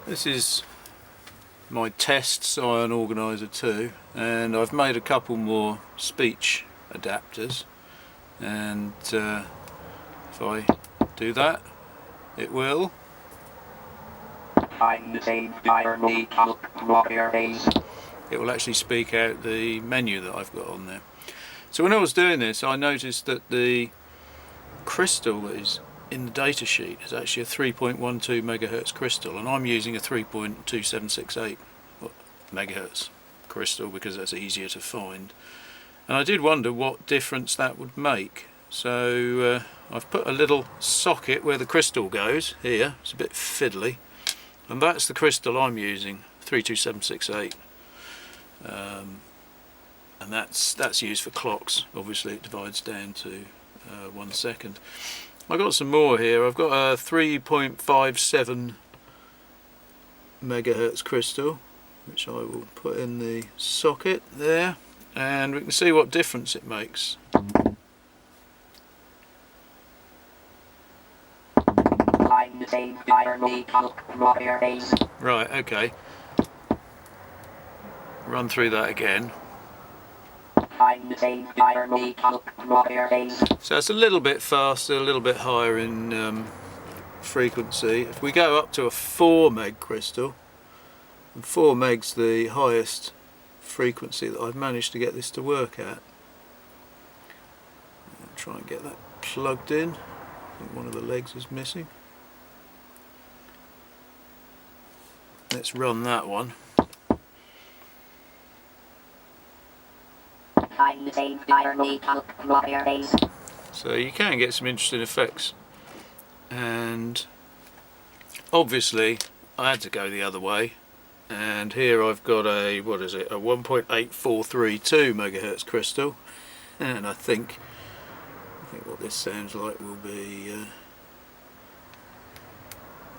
This is my test Psion Organiser 2, and I've made a couple more speech adapters, and if I do that, it will it will actually speak out the menu that I've got on there. So when I was doing this, I noticed that the crystal that is in the data sheet is actually a 3.12 megahertz crystal, and I'm using a 3.2768 megahertz crystal because that's easier to find. And I did wonder what difference that would make. So I've put a little socket where the crystal goes here. It's a bit fiddly, and that's the crystal I'm using, 32768. And that's used for clocks. Obviously it divides down to 1 second. I've got some more here. I've got a 3.57 megahertz crystal, which I will put in the socket there, and we can see what difference it makes. Right, okay. Run through that again. So it's a little bit faster, a little bit higher in frequency. If we go up to a 4 meg crystal, and 4 meg's the highest frequency that I've managed to get this to work at. I'll try and get that plugged in. I think one of the legs is missing. Let's run that one. So you can get some interesting effects, and obviously I had to go the other way, and here I've got a, what is it, a 1.8432 megahertz crystal, and I think what this sounds like will be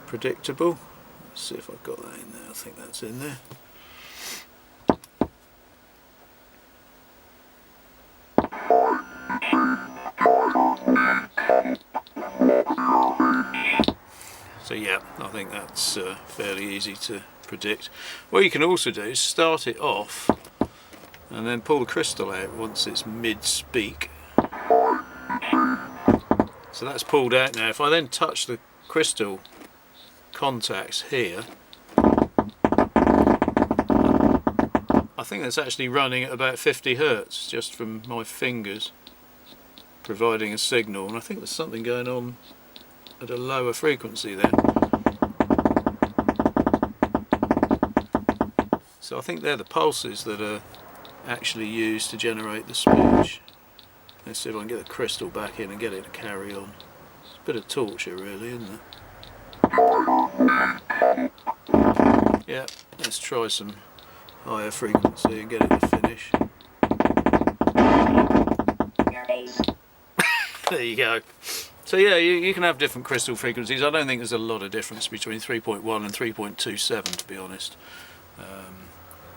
predictable. Let's see if I've got that in there. I think that's in there. So yeah, I think that's fairly easy to predict. What you can also do is start it off and then pull the crystal out once it's mid-speak. So that's pulled out now. If I then touch the crystal contacts here, I think that's actually running at about 50 Hertz just from my fingers providing a signal, and I think there's something going on at a lower frequency there. So I think they're the pulses that are actually used to generate the speech. Let's see if I can get the crystal back in and get it to carry on. It's a bit of torture really, isn't it? Yeah, let's try some higher frequency and get it to finish. There you go. So yeah, you can have different crystal frequencies. I don't think there's a lot of difference between 3.1 and 3.27 to be honest.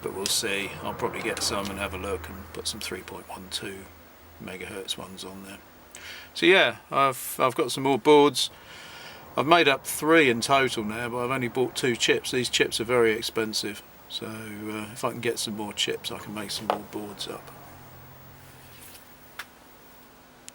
But we'll see. I'll probably get some and have a look and put some 3.12 megahertz ones on there. So yeah, I've got some more boards. I've made up 3 in total now, but I've only bought 2 chips. These chips are very expensive, so if I can get some more chips I can make some more boards up.